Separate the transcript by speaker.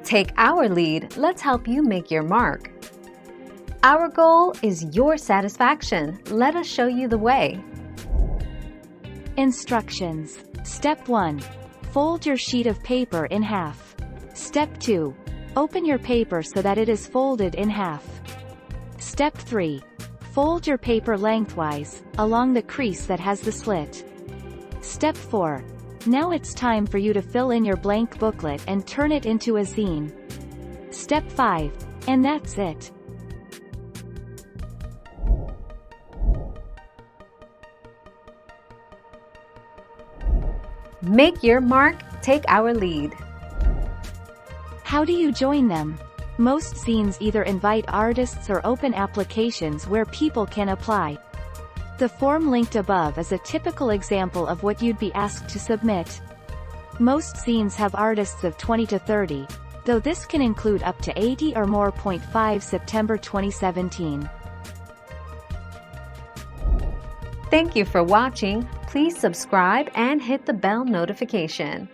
Speaker 1: Take our lead, let's help you make your mark. Our goal is your satisfaction. Let us show you the way.
Speaker 2: Instructions. Step 1. Fold your sheet of paper in half. Step 2. Open your paper so that it is folded in half. Step 3. Fold your paper lengthwise, along the crease that has the slit. Step 4. Now it's time for you to fill in your blank booklet and turn it into a zine. Step 5. And that's it.
Speaker 1: Make your mark, take our lead.
Speaker 2: How do you join them? Most zines either invite artists or open applications where people can apply. The form linked above is a typical example of what you'd be asked to submit. Most zines have artists of 20 to 30, though this can include up to 80 or more. 5 September 2017.
Speaker 1: Thank you for watching. Please subscribe and hit the bell notification.